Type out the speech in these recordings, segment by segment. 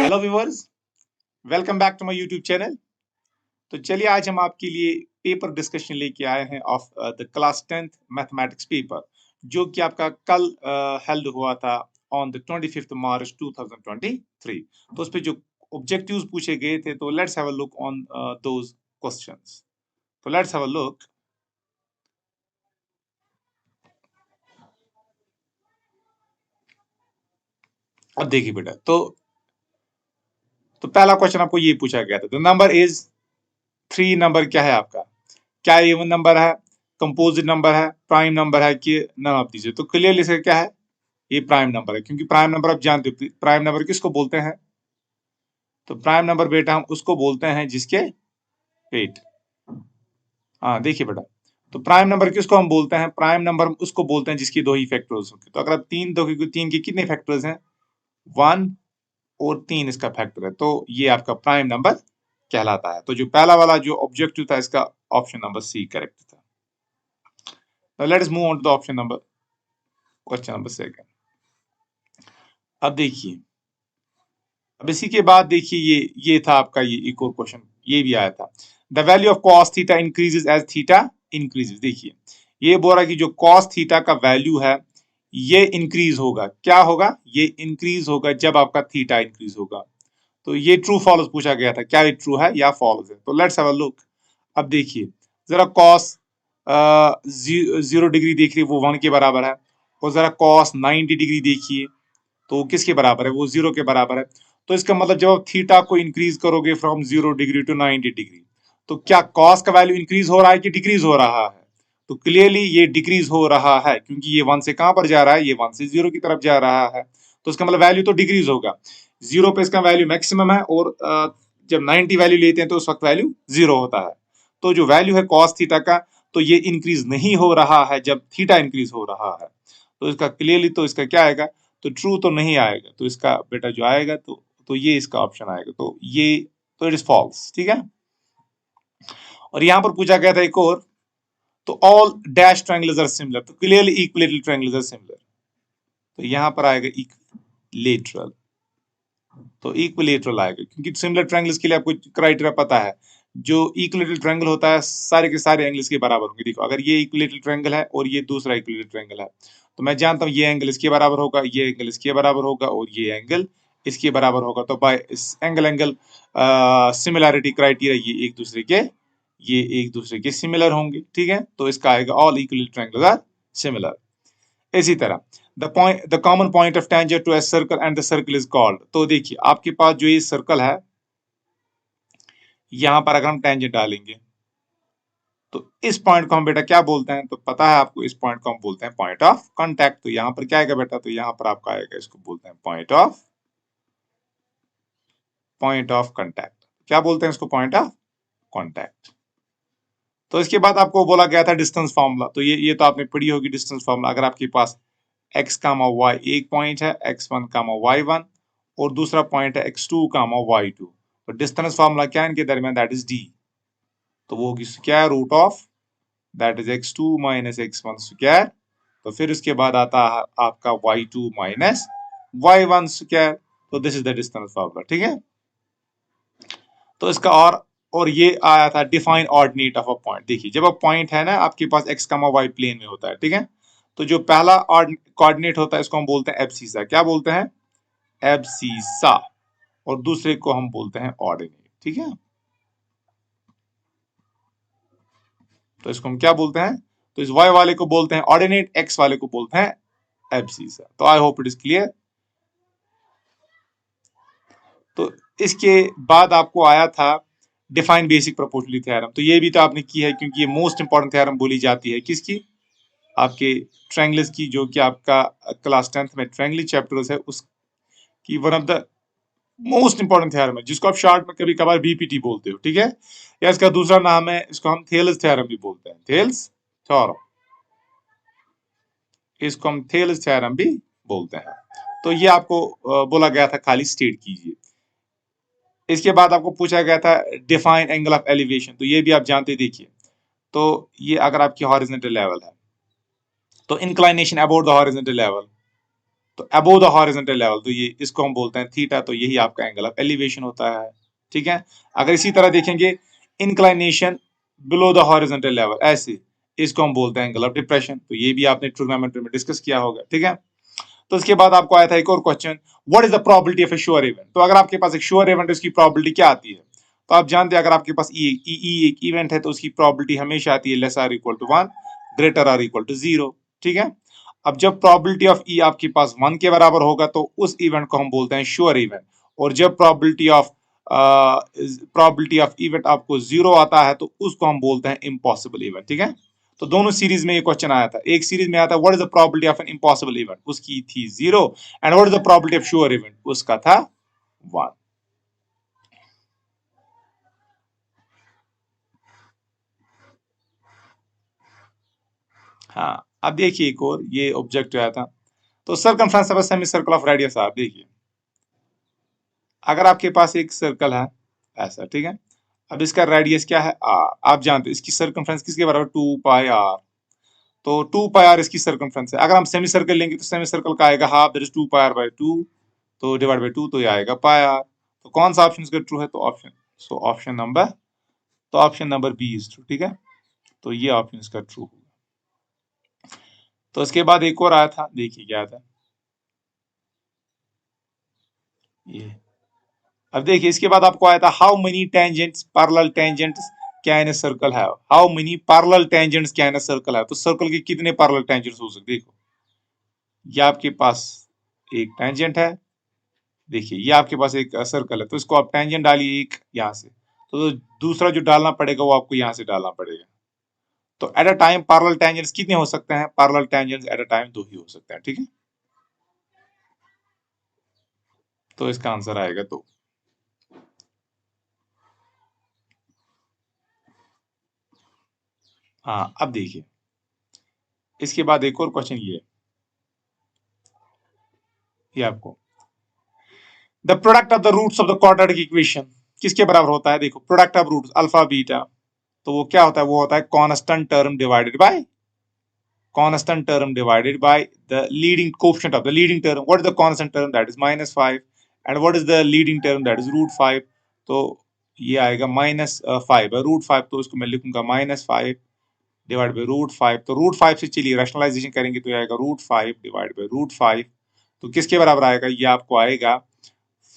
Hello viewers, welcome back to my YouTube channel. तो चलिए आज हम आपके लिए पेपर डिस्कशन लेके आए हैं of the class 10th mathematics paper, जो कि आपका कल हेल्ड हुआ था ऑन द 25th मार्च 2023। तो उस पे जो ऑब्जेक्टिव्स पूछे गए थे, तो let's have a look on those questions. तो लेट्स हैव अ लुक। अब देखिए बेटा, तो पहला क्वेश्चन आपको ये पूछा गया था, द नंबर इज 3। नंबर क्या है आपका? क्या इवन नंबर है, कंपोजिट नंबर है, प्राइम नंबर है कि नन ऑफ दीज? तो क्लियरली इसका क्या है, ये प्राइम नंबर है, क्योंकि प्राइम नंबर आप जानते हो प्राइम नंबर किसको बोलते हैं। तो प्राइम नंबर बेटा हम उसको बोलते हैं जिसके वेट, हाँ देखिए बेटा, तो प्राइम नंबर किसको हम बोलते हैं? प्राइम नंबर हम उसको बोलते हैं जिसकी दो ही फैक्टर्स होंगे। तो अगर आप तीन दोगे तो तीन के कितने फैक्टर्स हैं? 1 और 3 इसका फैक्टर है, तो ये आपका प्राइम नंबर कहलाता है। तो जो पहला वाला जो ऑब्जेक्टिव था, इसका ऑप्शन नंबर सी करेक्ट था। Now let us move on to the option number question number second. अब देखिए, अब इसी के बाद देखिए ये था आपका, ये एक और क्वेश्चन ये भी आया था। The value of cos theta increases as theta increases. देखिए ये बोल रहा है कि जो cos थीटा का वैल्यू है ये इंक्रीज होगा। क्या होगा? ये इंक्रीज होगा जब आपका थीटा इंक्रीज होगा। तो ये ट्रू फॉल्स पूछा गया था, क्या ये ट्रू है या फॉल्स है? तो लेट्स हैव अ लुक। अब देखिए जरा cos 0 डिग्री देख रही है, वो 1 के बराबर है। और जरा cos 90 डिग्री देखिए, तो वो किसके बराबर है? वो 0 के बराबर है। तो इसका मतलब जब आप थीटा को इंक्रीज करोगे फ्रॉम 0 डिग्री टू 90 डिग्री, तो क्या cos का वैल्यू इंक्रीज हो रहा है कि डिक्रीज हो रहा है? तो क्लियरली ये डिक्रीज हो रहा है, क्योंकि ये 1 से कहां पर जा रहा है? ये 1 से 0 की तरफ जा रहा है। तो इसका मतलब वैल्यू तो डिक्रीज होगा। 0 पे इसका वैल्यू मैक्सिमम है, और जब 90 वैल्यू लेते हैं तो उस वक्त वैल्यू 0 होता है। तो जो वैल्यू है cos थीटा का, तो ये इंक्रीज नहीं हो रहा है जब थीटा इंक्रीज हो रहा है। तो इसका क्लियरली तो इसका क्या आएगा? तो ट्रू तो नहीं आएगा। तो इसका बेटा जो आएगा, तो ये इसका ऑप्शन आएगा। तो ये तो इट इज फॉल्स, ठीक है। और यहां पर पूछा गया था एक और, तो all dash triangles are similar. तो clearly equilateral triangles are similar. तो यहां पर आएगा इक्विलेटरल। तो इक्विलेटरल आएगा, क्योंकि सिमिलर ट्रायंगल्स के लिए आपको क्राइटेरिया पता है। जो इक्विलेटरल ट्रायंगल होता है सारे के सारे एंगल्स के बराबर होंगे। देखो अगर ये इक्विलेटरल ट्रायंगल है और ये दूसरा इक्विलेटरल ट्रायंगल है, तो मैं जानता हूं ये एंगल इसके बराबर होगा, ये एंगल इसके बराबर होगा, और ये एंगल इसके बराबर होगा। तो बाय इस एंगल सिमिलैरिटी क्राइटेरिया ये एक दूसरे के सिमिलर होंगे, ठीक है। तो इसका आएगा all equilateral triangles are similar. इसी तरह the common point of tangent to a circle and the circle is called. तो देखिए आपके पास जो ये सर्कल है, यहां पर अगर हम टेंजेंट डालेंगे तो इस पॉइंट को हम बेटा क्या बोलते हैं? तो पता है आपको, इस पॉइंट को हम बोलते हैं पॉइंट ऑफ कांटेक्ट। तो यहां पर क्या आएगा बेटा? तो यहां पर आपका आएगा, इसको बोलते हैं पॉइंट ऑफ कांटेक्ट। क्या बोलते हैं इसको? Point of contact. तो इसके बाद आपको बोला गया था डिस्टेंस फार्मूला। तो ये तो आपने पढ़ी होगी डिस्टेंस फार्मूला। अगर आपके पास x कामा y एक पॉइंट है, x1 कामा y1, और दूसरा पॉइंट है x2 कामा y2, तो डिस्टेंस फार्मूला क्या है इनके दरमियान? That is d। तो वो होगी square root of, that is x2 minus x1 square. तो फिर उसके बाद आता है आपका y2 माइनस y1 स्क्वायर। तो this is the distance formula, ठीक है। तो इसका और ये आया था define ordinate of a point. देखिए जब अब पॉइंट है ना आपके पास x कामा y प्लेन में होता है, ठीक है। तो जो पहला कोऑर्डिनेट होता है इसको हम बोलते हैं एब्सिसा। क्या बोलते हैं? एब्सिसा। और दूसरे को हम बोलते हैं ऑर्डिनेट, ठीक है। तो इसको हम क्या बोलते हैं? तो इस y वाले को बोलते हैं ऑर्डिनेट, x वाले को बोलते हैं एब्सिसा। तो आई होप इट इज क्लियर। तो इसके बाद आपको आया था डिफाइन बेसिक प्रोपोर्शनलिटी थ्योरम। तो ये भी तो आपने की है, क्योंकि ये मोस्ट इंपॉर्टेंट थ्योरम बोली जाती है किसकी? आपके ट्रायंगल्स की, जो कि आपका क्लास 10th में ट्रायंगल चैप्टर्स है उसकी one of the most important theorem है, जिसको आप शॉर्ट में कभी कभार बीपीटी बोलते हो, ठीक है। या इसका दूसरा नाम है, इसको हम थेल्स थ्योरम भी बोलते हैं, थेल्स थ्योरम। इसको हम थेल्स थ्योरम भी बोलते हैं। तो ये आपको बोला गया था, खाली स्टेट कीजिए। इसके बाद आपको पूछा गया था डिफाइन एंगल ऑफ एलिवेशन। तो ये भी आप जानते, देखिए तो ये अगर आपकी हॉरिजॉन्टल लेवल है, तो inclination about the horizontal level, तो अबोव द हॉरिजॉन्टल लेवल, तो ये इसको हम बोलते हैं थीटा, तो यही आपका एंगल ऑफ एलिवेशन होता है। ठीक है, अगर इसी तरह देखेंगे inclination below the horizontal level, ऐसे, इसको हम बोलते हैं एंगल ऑफ डिप्रेशन, तो ये भी आपने ट्रिग्नोमेट्री में डिस्कस किया होगा। ठीक है, तो इसके बाद आपको आया था एक और question, what is the probability of A sure event. तो अगर आपके पास एक श्योर इवेंट है, उसकी प्रोबेबिलिटी क्या आती है? तो आप जानते हैं अगर आपके पास एक इवेंट है तो उसकी प्रोबेबिलिटी हमेशा आती है less or equal to 1 greater or equal to 0। ठीक है, अब जब प्रोबेबिलिटी ऑफ ई आपके पास 1 के बराबर होगा तो उस इवेंट को हम बोलते हैं श्योर इवेंट, और जब प्रोबेबिलिटी ऑफ इवेंट आपको 0 आता है तो उसको हम बोलते हैं इम्पॉसिबल इवेंट। ठीक है, तो दोनों सीरीज में ये क्वेश्चन आया था। एक सीरीज में आया था what is the probability of an impossible event, उसकी थी 0, and what is the probability of sure event, उसका था 1। हाँ, अब देखिए एक और ये ऑब्जेक्ट आया था, तो circumference of a semi circle of radius. आप देखिए अगर आपके पास एक सर्कल है ऐसा, ठीक है, अब इसका रेडियस क्या है आर, आप जानते हैं इसकी सर्कमफ्रेंस किसके बराबर 2 पाई आर, तो 2 पाई आर इसकी सर्कमफ्रेंस है। अगर हम सेमी सर्कल लेंगे तो सेमी सर्कल का आएगा half, that is 2 pi r by 2, तो डिवाइड बाय 2, तो ये आएगा पाई आर। तो कौन सा ऑप्शन इसका ट्रू है? तो option number B is true. ठीक है, तो ये ऑप्शन इसका ट्रू होगा। तो इसके बाद एक और आया था, देखिए क्या था ये, अब देखिए इसके बाद आपको आया था how many tangents parallel tangents can a circle have, how many parallel tangents can a circle have, तो सर्कल के कितने पैरेलल टेंजेंट्स हो सकते? देखो ये आपके पास एक टेंजेंट है, देखिए ये आपके पास एक सर्कल है, तो इसको आप टेंजेंट डालिए एक यहाँ से, तो दूसरा जो डालना पड़ेगा वो आपको यहाँ से डालना पड़ेगा। तो at a time parallel tangents कितने हो सकते हैं? Parallel tangents at a time 2 ही हो सकते हैं। ठीक है, तो इसका आंसर आएगा 2। हाँ, अब देखिए इसके बाद एक और क्वेश्चन ये आपको the product of the roots of the quadratic equation किसके बराबर होता है? देखो product of roots alpha beta, तो वो क्या होता है? वो होता है constant term divided by the leading coefficient of the leading term. What is the constant term? That is -5, and what is the leading term? That is √5। तो ये आएगा -5 √5, तो इसको मैं लिखूंगा -5 डिवाइड बाई √5, तो √5 से चलिए रैशनलाइजेशन करेंगे तो ये आएगा √5 डिवाइड बाई √5, तो किसके बराबर आएगा? ये आपको आएगा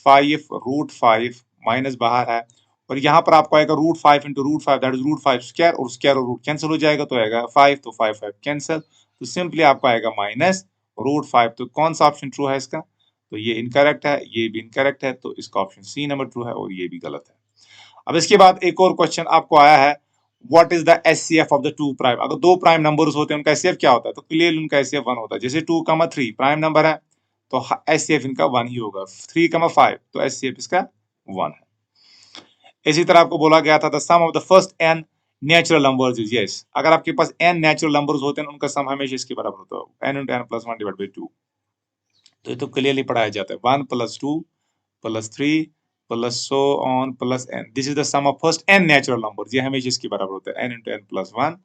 5 √5 माइनस बाहर है, और यहाँ पर आपको आएगा √5 इंटू √5, दैट इज √5² और स्क्वायर और रूट कैंसिल हो जाएगा, तो आएगा 5, तो 5 कैंसिल, तो सिंपली आपको आएगा -√5। तो कौन सा ऑप्शन ट्रू है इसका? तो ये इनकरेक्ट है, ये भी इनकरेक्ट है, तो इसका ऑप्शन सी नंबर ट्रू है, और ये भी गलत है। अब इसके बाद एक और क्वेश्चन आपको आया है, what is the HCF of the 2 prime. अगर 2 प्राइम नंबर्स होते हैं उनका एचसीएफ क्या होता है? तो क्लियरली उनका एचसीएफ 1 होता है। जैसे 2, 3 प्राइम नंबर है तो एचसीएफ इनका 1 ही होगा। 3, 5 तो एचसीएफ इसका 1 है। इसी तरह आपको बोला गया था the sum of the first n natural numbers is yes. अगर आपके पास n नेचुरल नंबर्स होते हैं उनका सम हमेशा इसके बराबर होता है n into n plus 1 divided by 2। तो ये तो क्लियरली पढ़ाया जाता है 1 + 2 + 3 + so on plus n, this is the sum of first n natural numbers, ये हमेशा इसके बराबर होता है n into n plus 1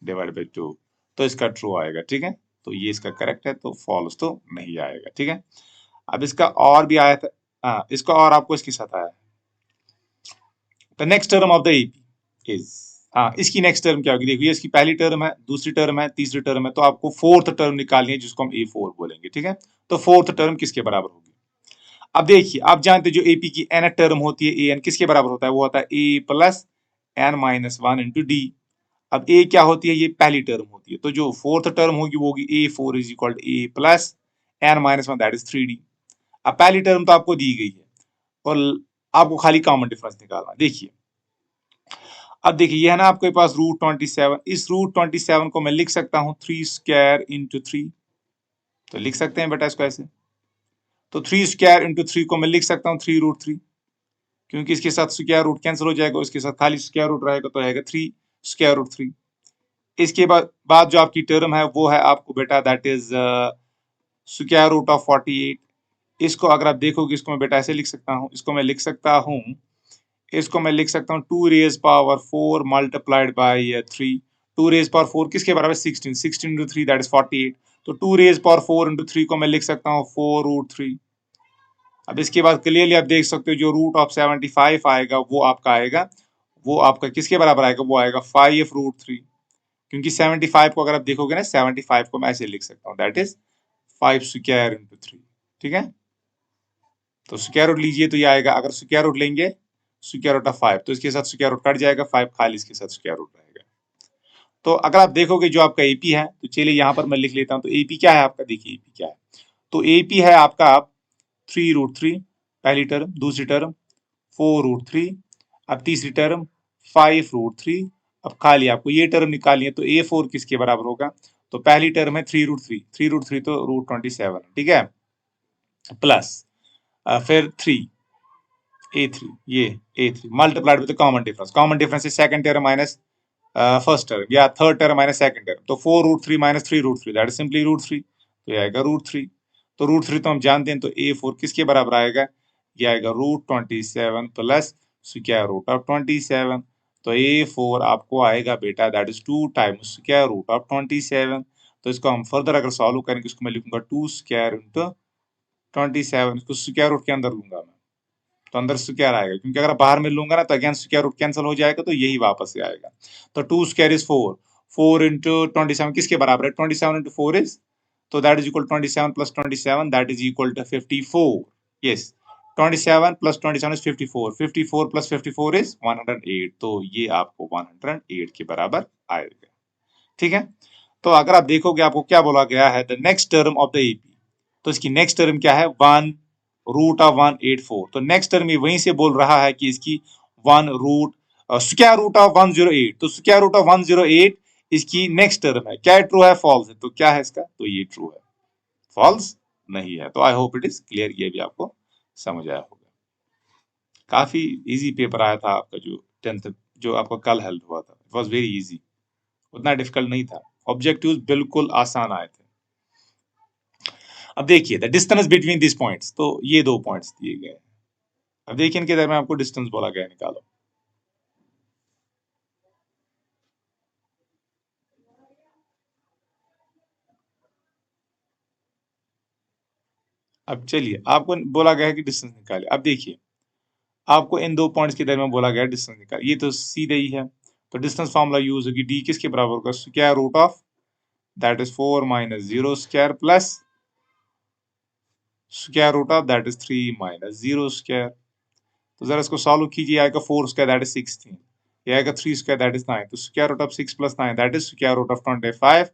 divided by 2। तो इसका ट्रू आएगा। ठीक है, तो ये इसका करेक्ट है, तो फॉल्स तो नहीं आएगा। ठीक है, अब इसका और भी आया था, हाँ इसका और आपको इसके साथ आया the next term of the AP is, हाँ इसकी नेक्स्ट टर्म क्या होगी? देखिए इसकी पहली टर्म है, दूसरी टर्म है, तीसरी टर्म है, तो आपको फोर्थ टर्म निकालनी है जिसको हम A4 बोलेंगे। ठीक है, तो फोर्थ टर्म किसके बराबर होगी? अब देखिए आप जानते हैं जो एपी की n टर्म होती है an किसके बराबर होता है? वो होता है a + n-1 इंटू डी। अब a क्या होती है? ये पहली टर्म होती है, तो जो फोर्थ टर्म होगी वो होगी A4 is equal to a + n-1 that is 3d। अब पहली टर्म तो आपको दी गई है और आपको खाली कॉमन डिफरेंस निकालना। देखिए अब देखिए ये है ना आपके पास √27, इस √27 को मैं लिख सकता हूँ 3² इंटू 3, तो लिख सकते हैं बेटा इसको ऐसे, तो 3² इंटू 3 को मैं लिख सकता हूँ 3√3, क्योंकि इसके साथ स्क्वायर रूट कैंसिल हो जाएगा, इसके साथ खाली स्क्वायर रूट रहेगा, तो रहेगा 3√3। इसके बाद जो आपकी टर्म है वो है आपको बेटा दैट इज √48। इसको अगर आप देखोगे इसको मैं बेटा ऐसे लिख सकता हूँ, इसको मैं लिख सकता हूँ 2⁻⁴ मल्टीप्लाइड बाय 3। 2⁻⁴ किसके बराबर? 16 into 3 दैट इज 48। तो 2 रेज पावर 4 इंटू 3 को मैं लिख सकता हूँ 4√3। अब इसके बाद क्लियरली आप देख सकते हो जो रूट ऑफ 75 आएगा वो आपका किसके बराबर आएगा, वो आएगा 5√3, क्योंकि 75 को अगर आप देखोगे ना 75 को मैं ऐसे लिख सकता हूँ दैट इज 5 स्क्वायर इंटू 3। ठीक है, तो स्क्वायर रूट लीजिए तो ये आएगा, अगर स्क्वायर रूट लेंगे स्क्वायर रूट ऑफ 5 तो इसके साथ स्क्वायर रूट कट जाएगा, 5 खाली इसके साथ स्क्वायर रूट रहेगा। तो अगर आप देखोगे जो आपका एपी है, तो चलिए यहाँ पर मैं लिख लेता हूँ। तो एपी क्या है आपका, देखिए एपी क्या है, तो एपी है आपका 3√3 पहली टर्म, दूसरी टर्म 4√3, अब तीसरी टर्म 5√3। अब खाली आपको ये टर्म निकालनी है, तो A4 किसके बराबर होगा, तो पहली टर्म है 3√3, 3√3 तो √27, ठीक है, प्लस फिर 3 A3, ये A3 multiplied with common difference, common difference is second term minus first term या third term minus second term, तो 4√3 माइनस 3√3 दैट इज सिंपली √3, तो ये आएगा √3। तो √3 तो हम जानते हैं, तो A4 किसके बराबर आएगा, ये आएगा √27 प्लस स्क्वायर रूट ऑफ 27। तो A4 आपको आएगा बेटा that is 2 times square root of 27। तो इसको हम फर्दर अगर सॉल्व करेंगे, इसको मैं लिखूंगा 2 स्क्वायर इंटू 27, इसको स्क्वायर रूट के अंदर लूंगा मैं, तो अंदर स्क्वायर आएगा, क्योंकि अगर बाहर में लूंगा ना तो अगेन स्क्वायर रूट कैंसिल हो जाएगा, तो यही वापस से आएगा। तो 2 स्क्वायर इज 4, 4 इंटू 27 किसके बराबर है, 27 इंटू 4 इज, तो that is equal 27 plus 27 that is equal to 54। Yes, 27 plus 27 is 54, 54 plus 54 is 108, तो ये आपको 108 के बराबर आएगा। ठीक है, तो अगर आप देखोगे आपको क्या बोला गया है, the next term of the AP, तो इसकी नेक्स्ट टर्म क्या है, 1√184। तो नेक्स्ट टर्म ये वहीं से बोल रहा है कि इसकी 1 रूट स्क्वायर रूट ऑफ 108, तो स्क्वायर रूट ऑफ 108 इसकी नेक्स्ट टर्म है। क्या ट्रू है, फॉल्स है, तो क्या है इसका, तो ये ट्रू है, फॉल्स नहीं है। तो आई होप इट इज क्लियर, ये भी आपको समझ आया होगा। काफी इजी पेपर आया था आपका जो 10th जो आपका कल हेल्ड हुआ था, इट वॉज वेरी इजी, उतना डिफिकल्ट नहीं था, ऑब्जेक्टिव्स बिल्कुल आसान आए थे। अब देखिए the distance between this points, तो ये दो पॉइंट्स दिए गए हैं। अब देखिए इनके दरमियान आपको डिस्टेंस बोला गया है, निकालो। अब चलिए आपको बोला गया है कि डिस्टेंस निकालिए। अब देखिए आपको इन दो पॉइंट्स के दरमियान बोला गया है डिस्टेंस निकालिए, ये तो सीधे ही है, तो डिस्टेंस फॉर्मूला यूज होगी, डी किसके बराबर होगा, square root of that is 4 minus 0 square plus square root of that is 3 minus 0 square. तो जरा इसको सॉल्व कीजिए, आएगा 4 स्क्वायर दैट इज 16, ये आएगा 3 स्क्वायर दैट इज 9, तो square root of 6 plus 9 that is square root of 25,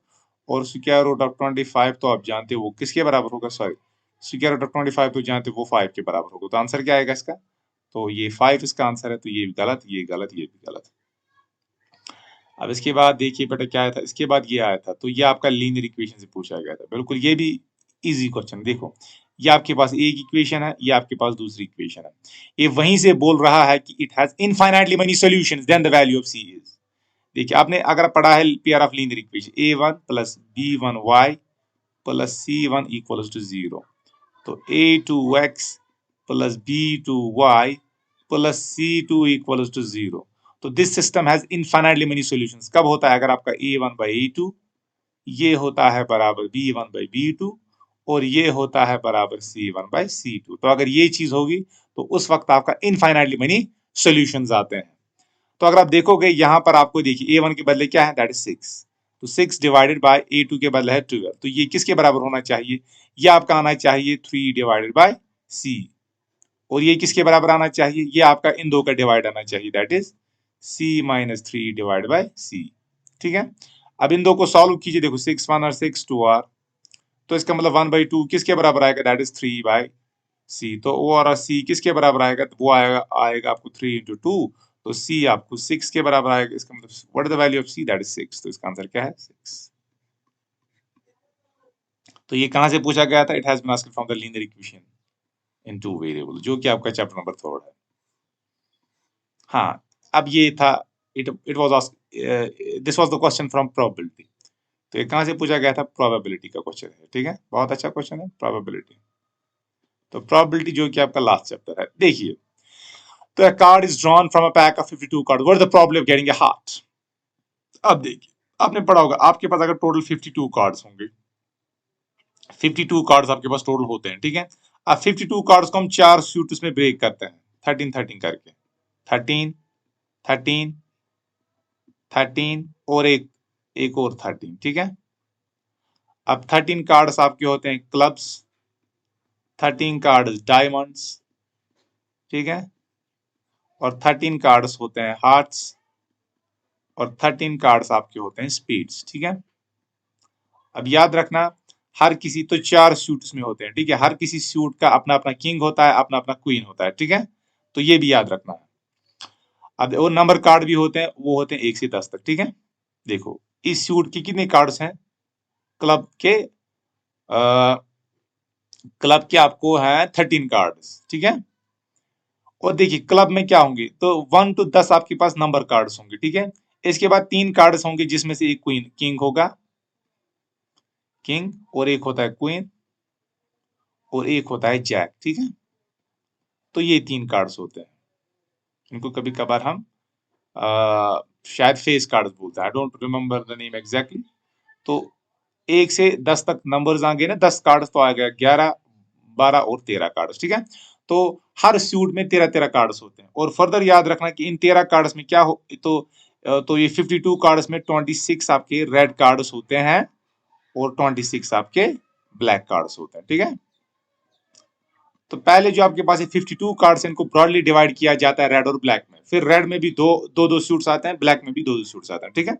और square root of 25 तो आप जानते हो वो किसके बराबर होगा, सॉरी स्क्वायर रूट ऑफ 25 तो जानते हो वो 5 के बराबर होगा। तो आंसर क्या आएगा इसका, तो ये 5 इसका आंसर है, तो ये भी गलत, ये गलत, ये भी गलत। अब इसके बाद देखिए बेटा क्या आया था, इसके बाद ये आया था, तो ये आपका लीनियर इक्वेशन से पूछा गया था, बिल्कुल ये भी इजी क्वेश्चन। देखो ये आपके पास एक इक्वेशन है, ये आपके पास दूसरी इक्वेशन है, ये वहीं से बोल रहा है कि it has infinitely many solutions then the value of c is. देखिए आपने अगर पढ़ा है pair of linear equation, a1 plus b1y plus c1 equals to 0, तो a2x plus b2y plus c2 equals to 0, तो this system has infinitely many solutions. कब होता है, अगर आपका a1 बाई a2 ये होता है बराबर b1 बाई b2 और ये होता है बराबर c1 बाई c2, तो अगर ये चीज होगी तो उस वक्त आपका इनफाइनाइटली मेनी सॉल्यूशंस आते हैं। तो अगर आप देखोगे यहां पर आपको देखिए a1 के बदले क्या है, दैट इज 6, तो 6 डिवाइडेड बाय a2 के बदले है 12, तो ये किसके बराबर होना चाहिए, ये आपका आना चाहिए 3 डिवाइडेड बाय c, और ये किसके बराबर आना चाहिए, ये आपका इन दो का डिवाइड आना चाहिए, that is c minus 3 divide by c। ठीक है, अब इन दो को सॉल्व कीजिए, देखो 6 1 और 6 2 r, तो इसका मतलब 1/2 किसके बराबर आएगा, दैट इज 3 बाय c, तो ओ और c किसके बराबर आएगा, तो वो आएगा आपको 3 इंटू 2, तो c आपको 6 के बराबर आएगा, इसका मतलब what is the value of c, that is 6, तो इसका आंसर क्या है 6। तो ये कहां से पूछा गया था, it has been asked from the linear equation in two variable, जो कि आपका चैप्टर नंबर 3 है। हाँ, अब ये था it was asked, this was the question from probability, तो ये कहां से पूछा गया था, प्रोबेबिलिटी का क्वेश्चन है। ठीक है, बहुत अच्छा क्वेश्चन है प्रोबेबिलिटी, तो प्रोबेबिलिटी जो कि आपका लास्ट चैप्टर है। देखिए तो a card is drawn from a pack of 52 cards, what is the probability of getting a heart। अब देखिए आपने पढ़ा होगा, आपके पास अगर टोटल 52 कार्ड्स होंगे, 52 कार्ड्स आपके पास टोटल होते हैं, ठीक है। अब 52 कार्ड्स को हम 4 सूट्स में ब्रेक करते हैं 13 करके, 13 13 13 और एक और 13, ठीक है। अब 13 कार्ड्स आपके होते हैं क्लब्स, 13 कार्ड्स डायमंड्स, ठीक है, और 13 कार्ड्स होते हैं हार्ट्स, और 13 कार्ड्स आपके होते हैं स्पीड्स, ठीक है। अब याद रखना, हर किसी तो 4 सूट्स में होते हैं, ठीक है। हर किसी सूट का अपना अपना किंग होता है, अपना अपना क्वीन होता है, ठीक है। तो ये भी याद रखना है। अब वो नंबर कार्ड भी होते हैं, वो होते हैं 1 से 10 तक, ठीक है। देखो इस सूट के कितने कार्ड्स हैं, क्लब के क्लब के आपको है 13 कार्ड्स, ठीक है। और देखिए क्लब में क्या होंगे, तो 1 to 10 आपके पास नंबर कार्ड्स होंगे, ठीक है। इसके बाद 3 कार्ड्स होंगे जिसमें से एक क्वीन किंग होगा, किंग, और एक होता है क्वीन, और एक होता है जैक, ठीक है। तो ये 3 कार्ड्स होते हैं, इनको कभी कभार हम शायद फेस कार्ड्स बोलते हैं, I don't remember the name exactly. तो 1 से 10 तक नंबर्स आ गए ना, 10 कार्ड्स तो आ गया, 11 12 और 13 कार्ड्स, ठीक है। तो हर सूट में 13 कार्ड्स होते हैं, और फर्दर याद रखना कि इन 13 कार्ड्स में क्या हो, तो ये 52 कार्ड्स में 26 आपके रेड कार्ड्स होते हैं, और 26 आपके ब्लैक कार्ड्स होते हैं, ठीक है। तो पहले जो आपके पास 52 कार्ड्स हैं, इनको ब्रॉडली डिवाइड किया जाता है रेड और ब्लैक में, फिर रेड में भी दो सूट्स आते हैं, ब्लैक में भी दो सूट्स आते हैं, ठीक है।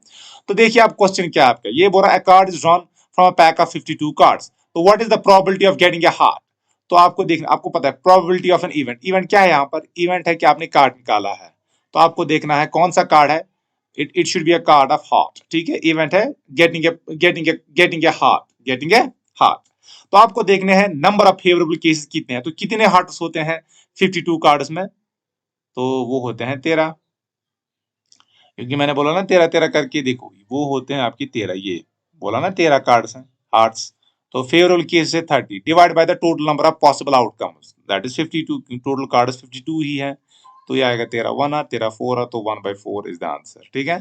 तो देखिए आप क्वेश्चन क्या है आपका, ये बोल रहा है card is drawn from a pack of 52 cards, तो what is the probability of getting a heart. तो आपको देखना, आपको पता है probability of an event, event क्या है यहाँ पर, इवेंट है कि आपने कार्ड निकाला है, तो आपको देखना है कौन सा कार्ड है, it should be a card of heart, ठीक है। इवेंट है getting a heart, getting a heart. तो आपको देखने हैं नंबर ऑफ फेवरेबल केसेस कितने हैं, तो कितने हार्ट्स होते हैं 52 कार्ड्स में, तो वो होते हैं 13, क्योंकि मैंने बोला ना 13 करके, देखो वो होते हैं आपकी 13, ये बोला ना 13 कार्ड्स हैं हार्ट्स। तो फेवरेबल केस है 30 divide by the total number of possible outcomes, that is 52, total cards 52 ही है, तो ये आएगा 13 1 और 13 4 है, तो 1/4 इज द आंसर, ठीक है।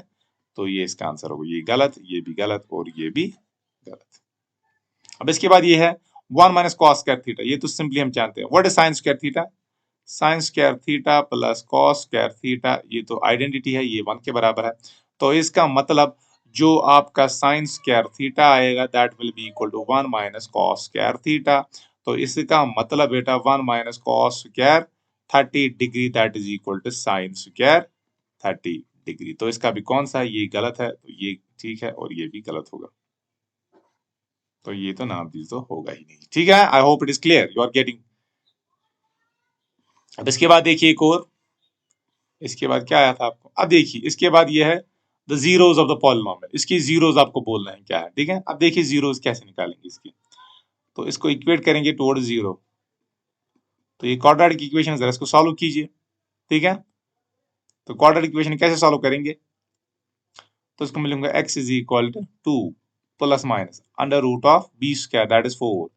तो ये इसका आंसर होगा, ये गलत, ये भी गलत, और ये भी गलत। अब इसके बाद ये है 1 माइनस कॉस स्क्वायर थीटा, ये तो सिंपली हम जानते हैं, what is sine square theta, sign square theta plus cos square theta, ये तो आइडेंटिटी है, ये 1 के बराबर है। तो इसका मतलब जो आपका साइन स्क्वायर थीटा आएगा that will be equal to 1 minus cos square theta. तो इसका मतलब बेटा 1 minus cos square 30 degree that is equal to sine square 30 degree. तो इसका भी कौन सा है, ये गलत है, तो ये ठीक है, और ये भी गलत होगा, तो ये तो नाम चीज तो होगा ही नहीं, ठीक है। I hope it is clear, you are getting. अब इसके बाद देखिए एक और, इसके बाद क्या आया था आपको, अब देखिए इसके बाद ये है the zeros of the polynomial, इसकी जीरोज आपको बोलना है क्या है, ठीक है। अब देखिए जीरोज कैसे निकालेंगे इसकी, तो इसको इक्वेट करेंगे टुवर्ड्स जीरो, तो ये क्वाड्रेटिक इक्वेशन जरा इसको सॉल्व कीजिए, ठीक है। तो क्वाड्रेटिक इक्वेशन कैसे सॉल्व करेंगे, तो इसको मिलेंगे x is equal to 2 plus minus under root of b square that is 4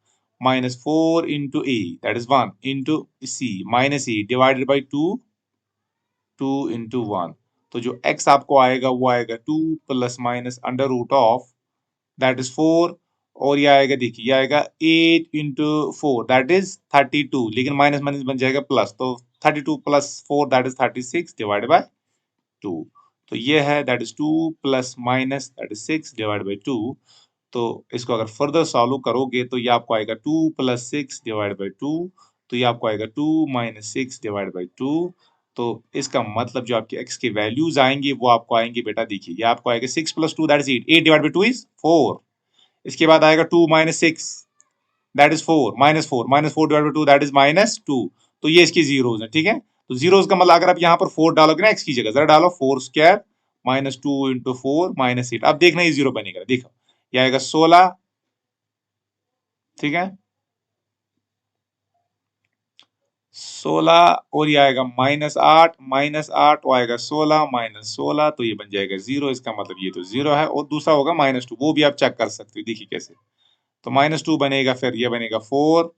minus 4 into a that is 1 into c minus a divided by 2 into 1। तो जो x आपको आएगा वो आएगा 2 plus minus under root of that is 4, और ये आएगा, देखिए ये आएगा 8 इंटू 4 दैट इज 32, लेकिन माइनस माइनस बन जाएगा प्लस, तो 32 plus 4 that is 36 divided by 2। तो ये है that is 2 plus minus that is 6 divide by 2। तो इसको अगर फर्दर सॉल्व करोगे तो ये आपको आएगा 2 प्लस 6 डिवाइड बाई 2, तो ये आपको आएगा 2 माइनस 6 डिवाइड बाई 2। तो इसका मतलब जो आपके x के वैल्यूज आएंगे वो आपको आएंगे बेटा, देखिए ये आपको आएगा 6 plus 2 that is 8, 8 divide by 2 is 4। इसके बाद आएगा 2 minus 6 that is 4, minus 4 divide by 2 that is -2। तो ये इसकी जीरोज है, ठीक है। तो जीरोज का मतलब अगर आप यहाँ पर 4 डालोगे ना x की जगह, जरा डालो 4 स्क्वायर माइनस 2 इंटू 4 माइनस 8, अब देखना ये जीरो बनेगा, देखो ये आएगा 16, ठीक है 16, और ये आएगा -8 वो आएगा 16 -16, तो ये बन जाएगा 0, इसका मतलब ये तो 0 है, और दूसरा होगा -2, वो भी आप चेक कर सकते हो, देखिए कैसे। तो -2 बनेगा, फिर ये बनेगा 4,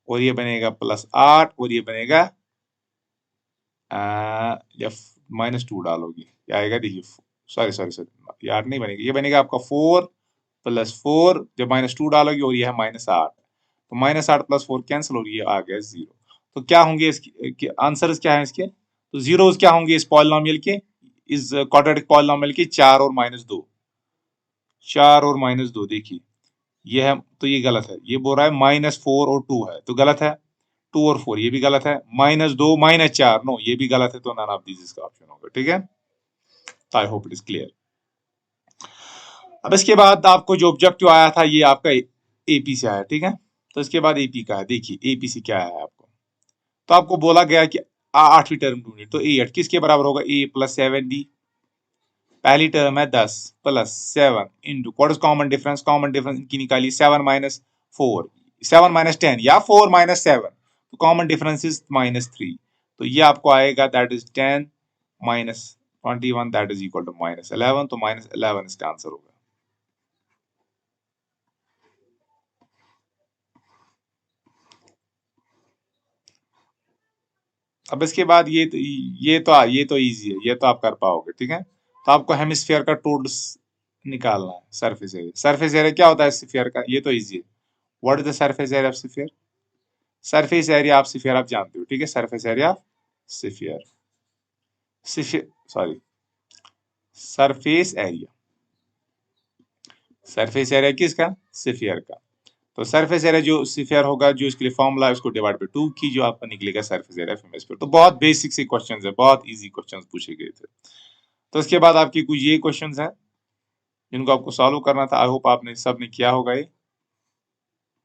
और ये बनेगा +8, और ये बनेगा जब -2 डालोगे क्या आएगा, देखिए सॉरी सॉरी सॉरी, 8 नहीं बनेगा, ये बनेगा आपका 4 + 4 जब -2 डालोगे, और ये है -8, तो -8 + 4 कैंसिल और ये आ गया 0। तो क्या होंगे इसके आंसर्स क्या है इसके? तो जीरोस क्या होंगे इस पॉलिनोमियल के, इस क्वाड्रेटिक पॉलिनोमियल के? 4 और -2, 4 और -2 देखिए ये है, तो ये गलत है। ये बोल रहा है -4 और 2 है, तो गलत है। 2 और 4 ये भी गलत है। -2 -4 नो, ये भी गलत है। तो नन ऑफ दीज इसका ऑप्शन होगा। ठीक है, I hope it is clear. अब इसके बाद आपको जो ऑब्जेक्टिव आया था ये आपका एपी से आया। ठीक है, तो इसके बाद एपी का है। देखिए एपी से क्या है आपको, तो आपको बोला गया कि 8वीं टर्म ढूंढिए। तो 8 किसके बराबर होगा? a + 7d। पहली टर्म है 10 + 7 into what is common difference? Common difference इनकी निकालिए 7 - 4, 7 - 10 या 4 - 7। तो कॉमन डिफरेंस इज -3। तो ये आपको आएगा that is 10 - 21 that is equal to -11। तो -11 इसका आंसर होगा। अब इसके बाद ये तो इजी है, ये तो आप कर पाओगे। ठीक है, तो आपको हेमिस्फीयर का टोटल निकालना है। सरफेस एरिया, सरफेस एरिया क्या होता है स्फीयर का? ये तो इजी है। What is the surface area of sphere? Surface area of sphere आप जानते हो। ठीक है, surface area of sphere, sorry surface area, surface area किसका? स्फीयर का। तो सरफेस एरिया जो स्फीयर होगा, जो इसके लिए फॉर्मूला है उसको डिवाइड बाय 2 की, जो आपका निकलेगा सरफेस एरिया ऑफ हेमिस्फीयर। तो बहुत बेसिक से क्वेश्चंस है, बहुत इजी क्वेश्चंस पूछे गए थे। तो इसके बाद आपकी कुछ ये क्वेश्चंस हैं जिनको आपको सॉल्व करना था। आई होप आपने सबने किया होगा। ये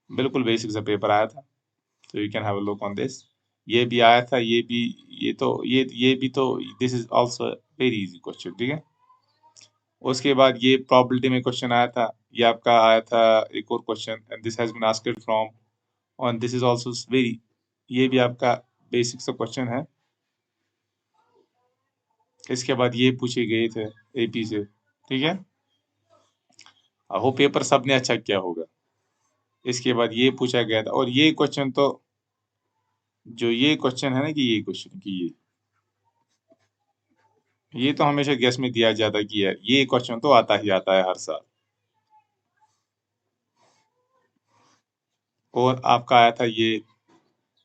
बिल्कुल बेसिक सा पेपर आया था, तो you can have a look on this. ये भी आया था, ये भी, ये भी तो this is also very easy question. ठीक है, उसके बाद ये प्रोबेबिलिटी में क्वेश्चन आया था, ये आपका आया था एक और question, and this has been asked from, और दिस इज आल्सो वेरी, ये भी आपका बेसिक सा क्वेश्चन है। इसके बाद ये पूछे गए थे एपी से। ठीक है, आई होप पेपर सबने अच्छा किया होगा। इसके बाद ये पूछा गया था, और ये क्वेश्चन तो, जो ये क्वेश्चन है ना, कि ये क्वेश्चन की ये तो हमेशा गेस में दिया जाता कि ये क्वेश्चन तो आता ही आता है हर साल। और आपका आया था ये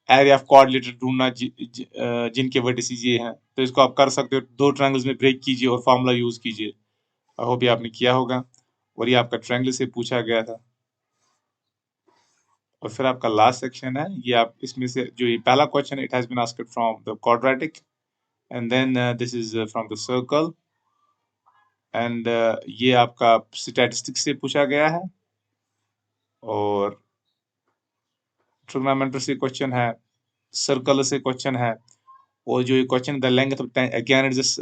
एरिया ऑफ कोऑर्डिनेटेड ढूंढना, जिनके वर्टिसेस ये हैं। तो इसको आप कर सकते हो, दो ट्रायंगल्स में ब्रेक कीजिए और फार्मूला यूज कीजिए। आई होप ये आपने किया होगा। और ये आपका ट्रायंगल से पूछा गया था। और फिर आपका लास्ट सेक्शन है, ये आप इसमें से जो ये पहला क्वेश्चन है, it has been asked from the quadratic, and then this is from the circle, and ये आपका स्टैटिस्टिक्स से पूछा गया है, और ट्रिग्नोमेट्री से क्वेश्चन है, सर्कल से क्वेश्चन है, और जो ये question the length of again it is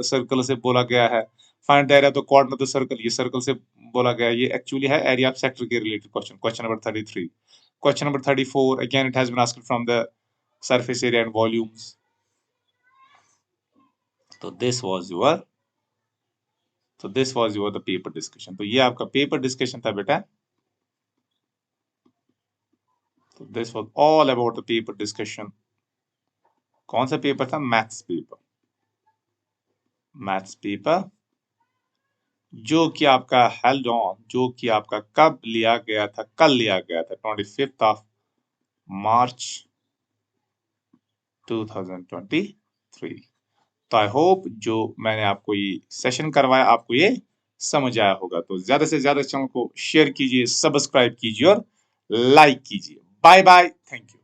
circle से बोला गया है। Find the area of the corner of the circle, ये सर्कल से बोला गया है। ये एक्चुअली है एरिया ऑफ सेक्टर के related question, question number 33। Question number 34 again it has been asked from the surface area and volumes. तो this was your the paper discussion. तो ये आपका पेपर डिस्कशन था बेटा। तो this was all about the paper discussion. कौन सा paper था? Maths paper. मैथ्स पेपर जो कि आपका हेल्ड ऑन, जो कि आपका कब लिया गया था? कल लिया गया था, 25 मार्च 2023। तो आई होप जो मैंने आपको ये सेशन करवाया, आपको ये समझ आया होगा। तो ज्यादा से ज्यादा चैनल को शेयर कीजिए, सब्सक्राइब कीजिए और लाइक कीजिए। Bye bye, thank you.